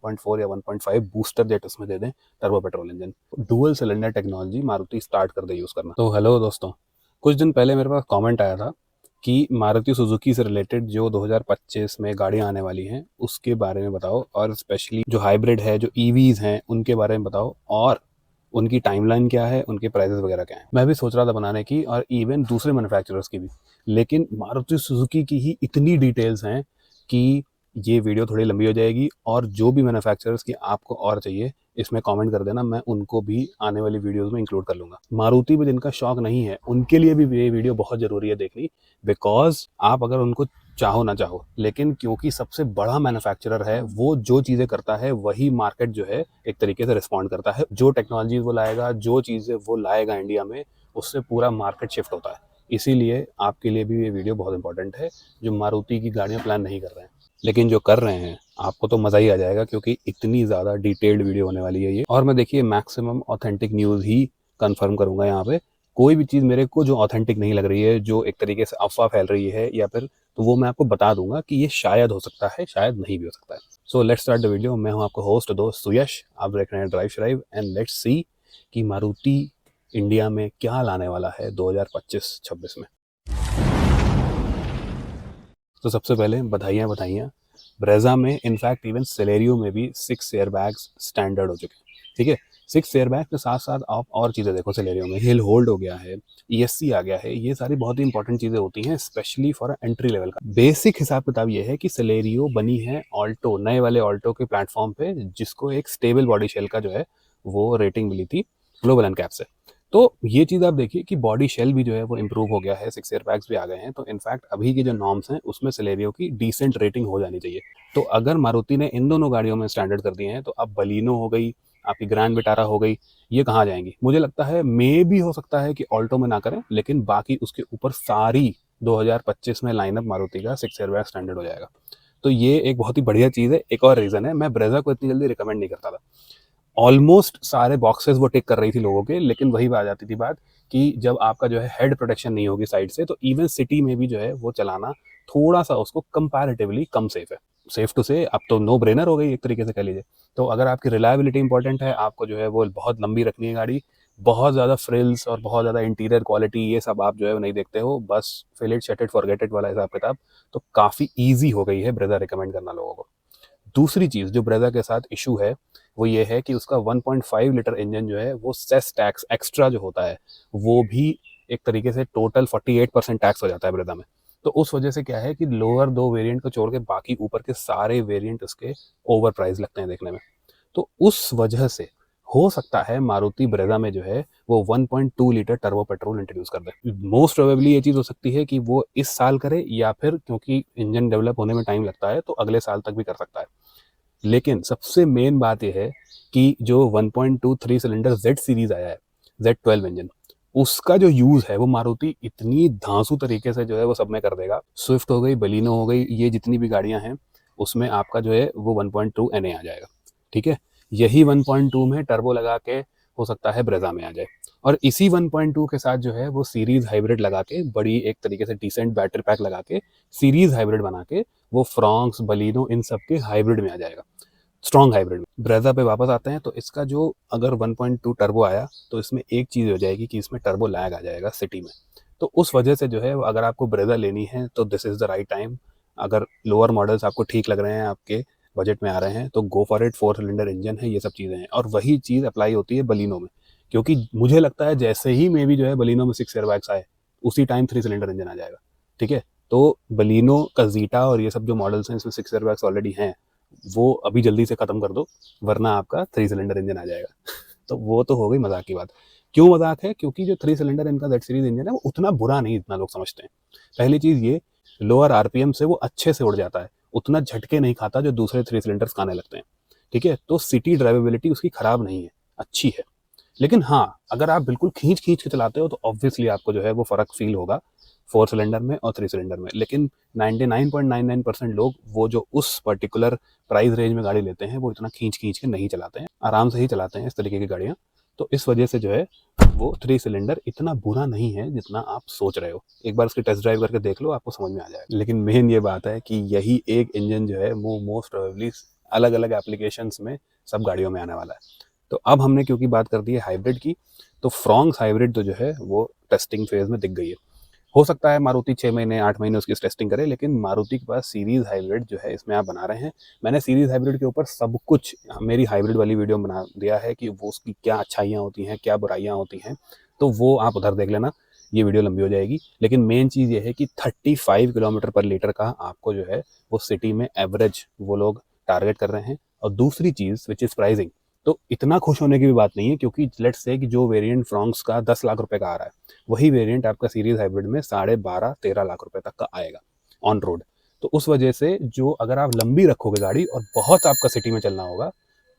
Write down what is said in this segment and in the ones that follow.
1.4 या 1.5 booster jet उसमें दे दें, turbo petrol engine. Dual cylinder technology Maruti start कर दे यूज़ करना। तो हेलो दोस्तों, कुछ दिन पहले मेरे पास कमेंट आया था कि मारुति सुजुकी से रिलेटेड जो 2025 में गाड़ियां आने वाली हैं उसके बारे में बताओ, और स्पेशली जो हाइब्रिड है, जो ईवीज हैं, उनके बारे में बताओ, और उनकी टाइमलाइन क्या है, उनके प्राइसेस वगैरह क्या हैं। मैं भी सोच रहा था बनाने की, और इवन दूसरे मैन्युफैक्चरर्स की भी, लेकिन मारुति सुजुकी की ही इतनी डिटेल्स हैं कि ये वीडियो थोड़ी लंबी हो जाएगी। और जो भी मैन्युफैक्चरर्स की आपको और चाहिए, इसमें कमेंट कर देना, मैं उनको भी आने वाली वीडियोस में इंक्लूड कर लूँगा। मारुति में जिनका शौक नहीं है उनके लिए भी ये वीडियो बहुत ज़रूरी है देखनी, बिकॉज आप अगर उनको चाहो ना चाहो, लेकिन क्योंकि सबसे बड़ा मैन्युफैक्चरर है, वो जो चीज़ें करता है वही मार्केट जो है एक तरीके से रिस्पॉन्ड करता है। जो टेक्नोलॉजी वो लाएगा, जो चीज़ें वो लाएगा इंडिया में, उससे पूरा मार्केट शिफ्ट होता है। इसीलिए आपके लिए भी ये वीडियो बहुत इंपॉर्टेंट है, जो मारुति की गाड़ियाँ प्लान नहीं कर रहे हैं। लेकिन जो कर रहे हैं आपको तो मज़ा ही आ जाएगा, क्योंकि इतनी ज़्यादा डिटेल्ड वीडियो होने वाली है ये। और मैं देखिए मैक्सिमम ऑथेंटिक न्यूज़ ही कंफर्म करूंगा यहाँ पे। कोई भी चीज़ मेरे को जो ऑथेंटिक नहीं लग रही है, जो एक तरीके से अफवाह फैल रही है या फिर, तो वो मैं आपको बता दूंगा कि ये शायद हो सकता है, शायद नहीं भी हो सकता है। So let's start the video. मैं हूँ आपको होस्ट दोस्त सुयश, आप देख रहे हैं ड्राइव श्राइव, एंड लेट्स सी कि मारुति इंडिया में क्या लाने वाला है 2025-26 में। तो सबसे पहले बधाइयाँ ब्रेजा में, इनफैक्ट इवन सेलेरियो में भी 6 एयर बैग्स स्टैंडर्ड हो चुके हैं। ठीक है, 6 एयर बैग के साथ साथ आप और चीज़ें देखो, सेलेरियो में हिल होल्ड हो गया है, ESC आ गया है। ये सारी बहुत ही इंपॉर्टेंट चीज़ें होती हैं, स्पेशली फॉर एंट्री लेवल का। बेसिक हिसाब किताब ये है कि सेलेरियो बनी है ऑल्टो, नए वाले ऑल्टो के प्लेटफॉर्म पे, जिसको एक स्टेबल बॉडी शेल का जो है वो रेटिंग मिली थी ग्लोबल एनकैप से। तो ये चीज़ आप देखिए कि बॉडी शेल भी जो है वो इम्प्रूव हो गया है, 6 एयर बैग्स भी आ गए हैं। तो इनफैक्ट अभी की जो नॉर्म्स हैं उसमें सेलेरियो की डिसेंट रेटिंग हो जानी चाहिए। तो अगर मारुति ने इन दोनों गाड़ियों में स्टैंडर्ड कर दिए हैं, तो अब बलिनो हो गई, आपकी ग्रैंड विटारा हो गई, ये कहाँ जाएंगी? मुझे लगता है मे भी हो सकता है कि ऑल्टो में ना करें, लेकिन बाकी उसके ऊपर सारी 2025 में लाइनअप मारुति का 6 एयर बैग स्टैंडर्ड हो जाएगा। तो ये एक बहुत ही बढ़िया चीज़ है। एक और रीज़न है, मैं ब्रेजा को इतनी जल्दी रिकमेंड नहीं करता था। ऑलमोस्ट सारे बॉक्सेस वो टिक कर रही थी लोगों के, लेकिन वही आ जाती थी बात कि जब आपका जो है हेड प्रोटेक्शन नहीं होगी साइड से, तो इवन सिटी में भी जो है वो चलाना थोड़ा सा उसको कंपैरेटिवली कम सेफ है। सेफ टू से अब तो नो ब्रेनर हो गई एक तरीके से कह लीजिए। तो अगर आपकी रिलायबिलिटी इंपॉर्टेंट है, आपको जो है वो बहुत लंबी रखनी है गाड़ी, बहुत ज़्यादा फ्रिल्स और बहुत ज़्यादा इंटीरियर क्वालिटी ये सब आप जो है नहीं देखते हो, बस fill it set it forget it वाला हिसाब किताब, तो काफ़ी ईजी हो गई है ब्रेजा रिकमेंड करना लोगों को। दूसरी चीज़ जो ब्रेजा के साथ इशू है वो ये है कि उसका 1.5 लीटर इंजन जो है वो सेस टैक्स एक्स्ट्रा जो होता है, वो भी एक तरीके से टोटल 48% टैक्स हो जाता है ब्रेजा में। तो उस वजह से क्या है कि लोअर दो वेरिएंट को छोड़ के बाकी ऊपर के सारे वेरिएंट उसके ओवर प्राइस लगते हैं देखने में। तो उस वजह से हो सकता है मारुति ब्रेजा में जो है वो 1.2 लीटर टर्बो पेट्रोल इंट्रोड्यूस कर दे। मोस्ट प्रोबेबली ये चीज़ हो सकती है कि वो इस साल करे, या फिर क्योंकि इंजन डेवलप होने में टाइम लगता है तो अगले साल तक भी कर सकता है। लेकिन सबसे मेन बात यह है कि जो 1.23 सिलेंडर जेड सीरीज आया है, Z12 इंजन, उसका जो यूज़ है वो मारुति इतनी धांसू तरीके से जो है वो सब में कर देगा। स्विफ्ट हो गई, बलिनो हो गई, ये जितनी भी गाड़ियां हैं उसमें आपका जो है वो 1.2 NA आ जाएगा। ठीक है, यही 1.2 में टर्बो लगा के हो सकता है ब्रेजा में आ जाए, और इसी 1.2 के साथ जो है वो सीरीज हाइब्रिड लगा के, बड़ी एक तरीके से डिसेंट बैटरी पैक लगा के सीरीज हाइब्रिड बना के वो फ्रॉन्क्स, बलिनो, इन सब के हाइब्रिड में आ जाएगा, स्ट्रॉन्ग हाइब्रिड में। ब्रेजा पे वापस आते हैं, तो इसका जो अगर 1.2 टर्बो आया तो इसमें एक चीज़ हो जाएगी कि इसमें टर्बो लैग आ जाएगा सिटी में। तो उस वजह से जो है अगर आपको ब्रेजा लेनी है तो this is the right time. अगर लोअर मॉडल्स आपको ठीक लग रहे हैं, आपके बजट में आ रहे हैं, तो go for it. 4 cylinder engine है, ये सब चीज़ें हैं। और वही चीज़ अप्लाई होती है बलिनो में, क्योंकि मुझे लगता है जैसे ही मे भी जो है बलिनो में 6 एयरबैग्स आए, उसी टाइम 3 सिलेंडर इंजन आ जाएगा। ठीक है, तो बलिनो का जीटा और ये सब जो मॉडल्स हैं इसमें 6 एयरबैग्स ऑलरेडी हैं, वो अभी जल्दी से ख़त्म कर दो, वरना आपका 3 सिलेंडर इंजन आ जाएगा। तो वो तो हो गई मजाक की बात। क्यों मजाक है? क्योंकि जो 3 सिलेंडर इनका जेड सीरीज इंजन है वो उतना बुरा नहीं, इतना लोग समझते हैं। पहली चीज़ ये, लोअर RPM से वो अच्छे से उड़ जाता है, उतना झटके नहीं खाता जो दूसरे 3 सिलेंडर्स खाने लगते हैं। ठीक है, तो सिटी ड्राइवेबिलिटी उसकी ख़राब नहीं है, अच्छी है। लेकिन हाँ, अगर आप बिल्कुल खींच खींच के चलाते हो तो ऑब्वियसली आपको जो है वो फ़र्क फील होगा 4 सिलेंडर में और 3 सिलेंडर में। लेकिन 99.99% लोग वो जो उस पर्टिकुलर प्राइस रेंज में गाड़ी लेते हैं वो इतना खींच खींच के नहीं चलाते हैं, आराम से ही चलाते हैं इस तरीके की गाड़ियाँ। तो इस वजह से जो है वो 3 सिलेंडर इतना बुरा नहीं है जितना आप सोच रहे हो। एक बार उसकी टेस्ट ड्राइव करके देख लो, आपको समझ में आ जाएगा। लेकिन मेन ये बात है कि यही एक इंजन जो है वो मोस्ट प्रोबेबली अलग अलग एप्लीकेशंस में सब गाड़ियों में आने वाला है। तो अब हमने क्योंकि बात कर दी है हाइब्रिड की, तो फ्रॉन्क्स हाइब्रिड तो जो है वो टेस्टिंग फेज में दिख गई है। हो सकता है मारुति 6 महीने 8 महीने उसकी टेस्टिंग करे, लेकिन मारुति के पास सीरीज हाइब्रिड जो है इसमें आप बना रहे हैं। मैंने सीरीज हाइब्रिड के ऊपर सब कुछ मेरी हाइब्रिड वाली वीडियो बना दिया है कि वो उसकी क्या अच्छाइयाँ होती हैं, क्या बुराइयाँ होती हैं, तो वो आप उधर देख लेना, ये वीडियो लंबी हो जाएगी। लेकिन मेन चीज़ ये है कि 35 किलोमीटर पर लीटर का आपको जो है वो सिटी में एवरेज वो लोग टारगेट कर रहे हैं। और दूसरी चीज़ विच इज़ प्राइसिंग, तो इतना खुश होने की भी बात नहीं है, क्योंकि लेट्स से कि जो वेरिएंट फ्रॉन्क्स का 10 लाख रुपए का आ रहा है, वही वेरिएंट आपका सीरीज हाइब्रिड में 12.5-13 लाख रुपए तक का आएगा ऑन रोड। तो उस वजह से जो अगर आप लंबी रखोगे गाड़ी और बहुत आपका सिटी में चलना होगा,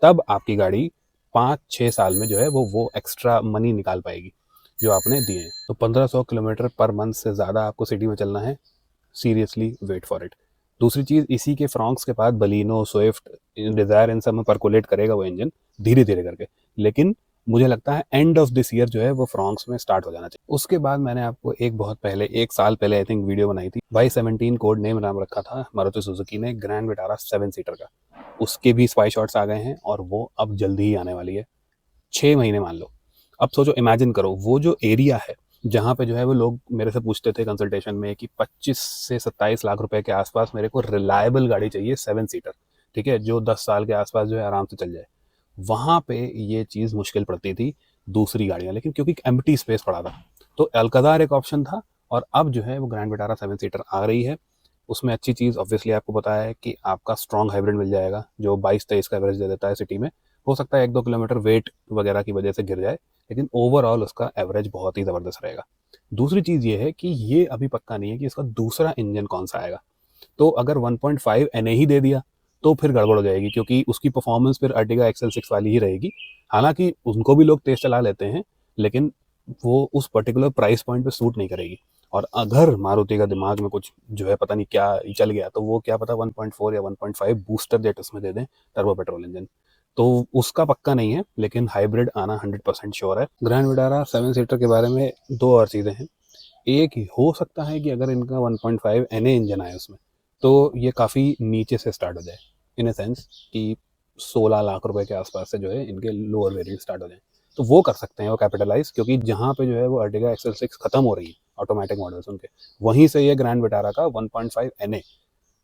तब आपकी गाड़ी 5-6 साल में जो है वो एक्स्ट्रा मनी निकाल पाएगी जो आपने दिए हैं। तो 1500 किलोमीटर पर मंथ से ज़्यादा आपको सिटी में चलना है, सीरियसली वेट फॉर इट। दूसरी चीज़, इसी के फ्रॉन्क्स के बाद बलिनो, स्विफ्ट, डिज़ायर, इन सब में परकोलेट करेगा वो इंजन धीरे धीरे करके, लेकिन मुझे लगता है एंड ऑफ दिस ईयर जो है वो फ्रॉन्क्स में स्टार्ट हो जाना चाहिए। उसके बाद मैंने आपको एक बहुत पहले, 1 साल पहले आई थिंक वीडियो बनाई थी, Y17 कोड नेम नाम रखा था मारुति सुजुकी ने ग्रैंड विटारा 7 सीटर का। उसके भी स्पाई शॉट्स आ गए हैं और वो अब जल्दी ही आने वाली है, 6 महीने मान लो। अब सोचो, इमेजिन करो, वो जो एरिया है जहाँ पे जो है वो लोग मेरे से पूछते थे कंसल्टेशन में कि 25 से 27 लाख रुपए के आसपास मेरे को रिलायबल गाड़ी चाहिए 7 सीटर, ठीक है, जो 10 साल के आसपास जो है आराम से चल जाए। वहाँ पे ये चीज़ मुश्किल पड़ती थी दूसरी गाड़ियाँ, लेकिन क्योंकि एम्प्टी स्पेस पड़ा था, तो अल्कदार एक ऑप्शन था। और अब जो है वो ग्रैंड विटारा 7 सीटर आ रही है। उसमें अच्छी चीज़ ऑब्वियसली आपको पता है कि आपका स्ट्रॉन्ग हाइब्रिड मिल जाएगा जो 22-23 का एवरेज दे देता है सिटी में। हो सकता है 1-2 किलोमीटर वेट वगैरह की वजह से गिर जाए, लेकिन ओवरऑल उसका एवरेज बहुत ही ज़बरदस्त रहेगा। दूसरी चीज़ ये है कि ये अभी पक्का नहीं है कि इसका दूसरा इंजन कौन सा आएगा। तो अगर 1.5 एनए ही दे दिया तो फिर गड़बड़ हो जाएगी, क्योंकि उसकी परफॉर्मेंस फिर अर्टिगा XL6 वाली ही रहेगी। हालांकि उनको भी लोग तेज चला लेते हैं, लेकिन वो उस पर्टिकुलर प्राइस पॉइंट पे सूट नहीं करेगी। और अगर मारुति का दिमाग में कुछ जो है पता नहीं क्या चल गया, तो वो क्या पता 1.4 या 1.5 बूस्टर जेट उसमें दे दें, टर्बो पेट्रोल इंजन। तो उसका पक्का नहीं है, लेकिन हाइब्रिड आना 100% श्योर है। ग्रैंड विटारा 7 सीटर के बारे में दो और चीज़ें हैं। एक, हो सकता है कि अगर इनका 1.5 एनए इंजन आए उसमें, तो ये काफ़ी नीचे से स्टार्ट हो जाए, इन अ सेंस कि 16 लाख रुपए के आसपास से जो है इनके लोअर वेरिएंट स्टार्ट हो जाए। तो वो कर सकते हैं वो कैपिटलाइज, क्योंकि जहाँ पे जो है वो अर्टिगा XL6 खत्म हो रही है ऑटोमेटिक मॉडल्स उनके, वहीं से ये ग्रैंड विटारा का 1.5 एनए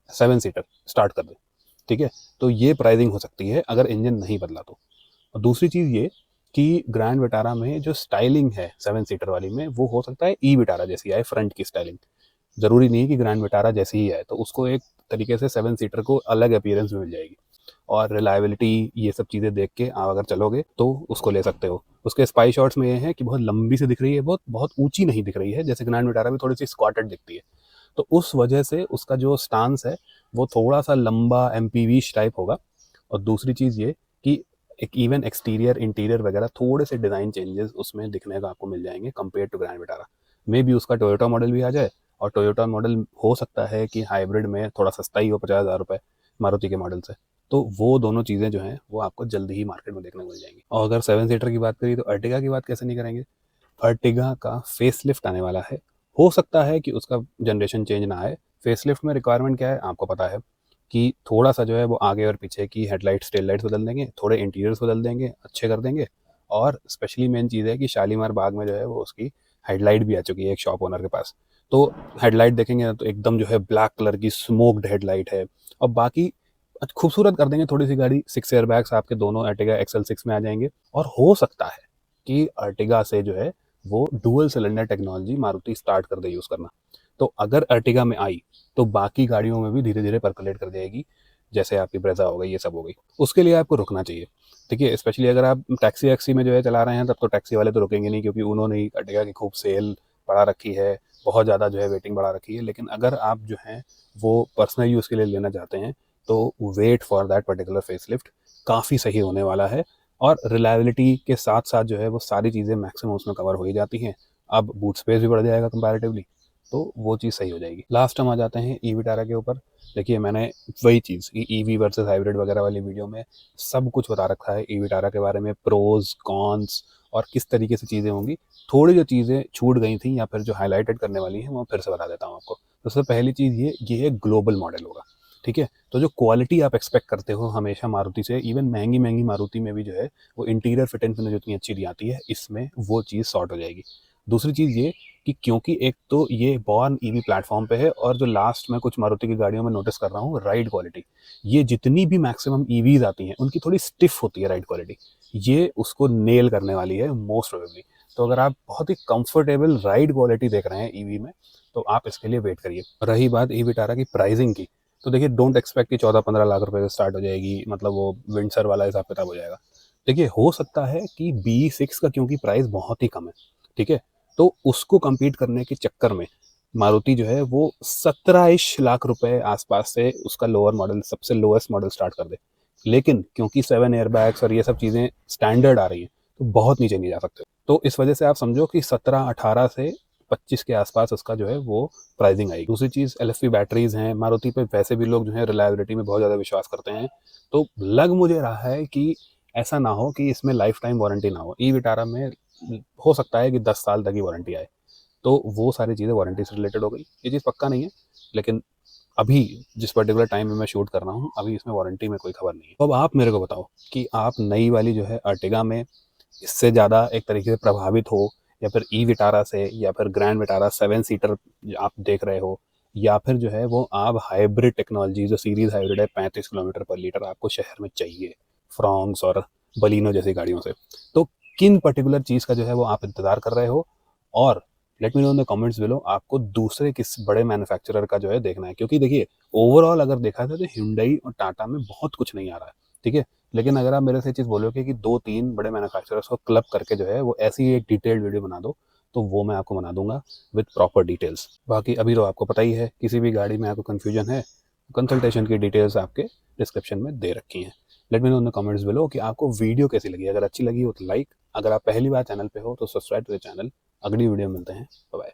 7 सीटर स्टार्ट कर दे, ठीक है। तो ये प्राइसिंग हो सकती है अगर इंजन नहीं बदला तो। और दूसरी चीज़ ये कि ग्रैंड विटारा में जो स्टाइलिंग है 7 सीटर वाली में, वो हो सकता है ई विटारा जैसी आए, फ्रंट की स्टाइलिंग। ज़रूरी नहीं कि ग्रैंड विटारा जैसी ही आए, तो उसको एक तरीके से 7 सीटर को अलग अपीयरेंस में मिल जाएगी। और रिलायबिलिटी, ये सब चीज़ें देख के आप अगर चलोगे तो उसको ले सकते हो। उसके स्पाई शॉट्स में ये है कि बहुत लंबी से दिख रही है, बहुत बहुत ऊंची नहीं दिख रही है, जैसे ग्रैंड विटारा भी थोड़ी सी स्क्वाटेड दिखती है। तो उस वजह से उसका जो स्टांस है वो थोड़ा सा लंबा एमपीवी टाइप होगा। और दूसरी चीज़ ये कि एक इवन एक्सटीरियर इंटीरियर वगैरह थोड़े से डिज़ाइन चेंजेस उसमें दिखने का आपको मिल जाएंगे कंपेयर टू ग्रैंड विटारा। मे भी उसका टोयोटा मॉडल भी आ जाए, और टोयोटा मॉडल हो सकता है कि हाइब्रिड में थोड़ा सस्ता ही हो, 50,000 रुपये मारुति के मॉडल से। तो वो दोनों चीज़ें जो हैं वो आपको जल्दी ही मार्केट में देखने को मिल जाएंगी। और अगर 7 सीटर की बात करी तो अर्टिगा की बात कैसे नहीं करेंगे। अर्टिगा का फेसलिफ्ट आने वाला है। हो सकता है कि उसका जनरेशन चेंज ना आए। फेसलिफ्ट में रिक्वायरमेंट क्या है आपको पता है, कि थोड़ा सा जो है वो आगे और पीछे की हेडलाइट्स टेल लाइट्स बदल देंगे, थोड़े इंटीरियर्स बदल देंगे, अच्छे कर देंगे। और स्पेशली मेन चीज़ है कि शालीमार बाग में जो है वो उसकी हेडलाइट भी आ चुकी है एक शॉप ओनर के पास। तो हेडलाइट देखेंगे तो एकदम जो है ब्लैक कलर की स्मोक्ड हेडलाइट है। और बाकी खूबसूरत कर देंगे थोड़ी सी गाड़ी। 6 एयर बैग्स आपके दोनों अर्टिगा XL6 में आ जाएंगे। और हो सकता है कि अर्टिगा से जो है वो dual cylinder technology Maruti start कर दे यूज़ करना। तो अगर अर्टिगा में आई तो बाकी गाड़ियों में भी धीरे धीरे परकोलेट कर जाएगी, जैसे आपकी ब्रेजा हो गई, ये सब हो गई। उसके लिए आपको रुकना चाहिए, ठीक है। स्पेशली अगर आप टैक्सी वैक्सी में जो है चला रहे हैं, तब तो टैक्सी वाले तो रुकेंगे नहीं, क्योंकि उन्होंने ही अर्टिगा की खूब सेल बढ़ा रखी है, बहुत ज़्यादा जो है वेटिंग बढ़ा रखी है। लेकिन अगर आप जो हैं वो पर्सनल यूज़ के लिए लेना चाहते हैं, तो wait for that particular facelift, काफ़ी सही होने वाला है। और रिलायबिलिटी के साथ साथ जो है वो सारी चीज़ें मैक्सिमम उसमें कवर हो ही जाती हैं। अब बूट स्पेस भी बढ़ जाएगा कंपैरेटिवली, तो वो चीज़ सही हो जाएगी। लास्ट हम आ जाते हैं ई विटारा के ऊपर। देखिए, मैंने वही चीज़ ईवी वर्सेस हाइब्रिड वगैरह वाली वीडियो में सब कुछ बता रखा है ई विटारा के बारे में, प्रोज कॉन्स और किस तरीके से चीज़ें होंगी। थोड़ी जो चीज़ें छूट गई थी या फिर जो हाईलाइटेड करने वाली हैं वो फिर से बता देता हूँ आपको। सबसे पहली चीज़ ये एक ग्लोबल मॉडल होगा। ठीक है। तो जो क्वालिटी आप एक्सपेक्ट करते हो हमेशा मारुति से, इवन महंगी महंगी मारुति में भी जो है वो इंटीरियर फिटिंग जो इतनी अच्छी दी आती है, इसमें वो चीज़ सॉर्ट हो जाएगी। दूसरी चीज़ ये कि क्योंकि एक तो ये बॉर्न ईवी प्लेटफॉर्म पे है, और जो लास्ट में कुछ मारुति की गाड़ियों में नोटिस कर रहा हूँ, राइड क्वालिटी, ये जितनी भी मैक्सिमम ईवीज आती हैं उनकी थोड़ी स्टिफ होती है राइड क्वालिटी, ये उसको नेल करने वाली है मोस्ट प्रोबेबली। तो अगर आप बहुत ही कंफर्टेबल राइड क्वालिटी देख रहे हैं ईवी में, तो आप इसके लिए वेट करिए। रही बात ई विटारा की प्राइसिंग की, तो देखिए डोंट एक्सपेक्ट कि 14-15 लाख रुपए से स्टार्ट हो जाएगी, मतलब वो विंडसर वाला हिसाब किताब हो जाएगा। देखिए हो सकता है कि B6 का क्योंकि प्राइस बहुत ही कम है, ठीक है, तो उसको compete करने के चक्कर में मारुति जो है वो 17 लाख रुपए आसपास से उसका लोअर मॉडल, सबसे लोएस्ट मॉडल स्टार्ट कर दे। लेकिन क्योंकि 7 एयरबैग्स और ये सब चीज़ें स्टैंडर्ड आ रही हैं, तो बहुत नीचे नहीं जा सकते। तो इस वजह से आप समझो कि 17-18 से 25 के आसपास उसका जो है वो प्राइसिंग आएगी। दूसरी चीज़ LFP बैटरीज हैं, मारुति पे वैसे भी लोग जो है रिलायबिलिटी में बहुत ज़्यादा विश्वास करते हैं, तो लग मुझे रहा है कि ऐसा ना हो कि इसमें लाइफ टाइम वारंटी ना हो। ई विटारा में हो सकता है कि 10 साल तक ही वारंटी आए, तो वो सारी चीज़ें वारंटी से रिलेटेड हो गई। ये चीज़ पक्का नहीं है, लेकिन अभी जिस पर्टिकुलर टाइम में मैं शूट कर रहा हूँ, अभी इसमें वारंटी में कोई खबर नहीं है। तो अब आप मेरे को बताओ कि आप नई वाली जो है अर्टिगा में इससे ज़्यादा एक तरीके से प्रभावित हो, या फिर ई विटारा से, या फिर ग्रैंड विटारा 7 सीटर आप देख रहे हो, या फिर जो है वो आप हाइब्रिड टेक्नोलॉजी, जो सीरीज हाइब्रिड है 35 किलोमीटर पर लीटर आपको शहर में चाहिए फ्रॉन्क्स और बलिनो जैसी गाड़ियों से, तो किन पर्टिकुलर चीज़ का जो है वो आप इंतज़ार कर रहे हो, और let me know in the comments below आपको दूसरे किस बड़े मैन्युफैक्चरर का जो है देखना है। क्योंकि देखिए ओवरऑल अगर देखा जाए तो Hyundai और टाटा में बहुत कुछ नहीं आ रहा है, ठीक है, लेकिन अगर आप मेरे से चीज़ बोलोगे कि 2-3 बड़े मैन्युफैक्चरर्स को क्लब करके जो है वो ऐसी एक डिटेल्ड वीडियो बना दो, तो वो मैं आपको बना दूंगा विद प्रॉपर डिटेल्स। बाकी अभी तो आपको पता ही है, किसी भी गाड़ी में आपको कन्फ्यूजन है, कंसल्टेशन की डिटेल्स आपके डिस्क्रिप्शन में दे रखी हैं। Let me know in the comments below कि आपको वीडियो कैसी लगी। अगर अच्छी लगी हो तो लाइक, अगर आप पहली बार चैनल पे हो तो सब्सक्राइब टू द चैनल। अगली वीडियो में मिलते हैं, बाय बाय।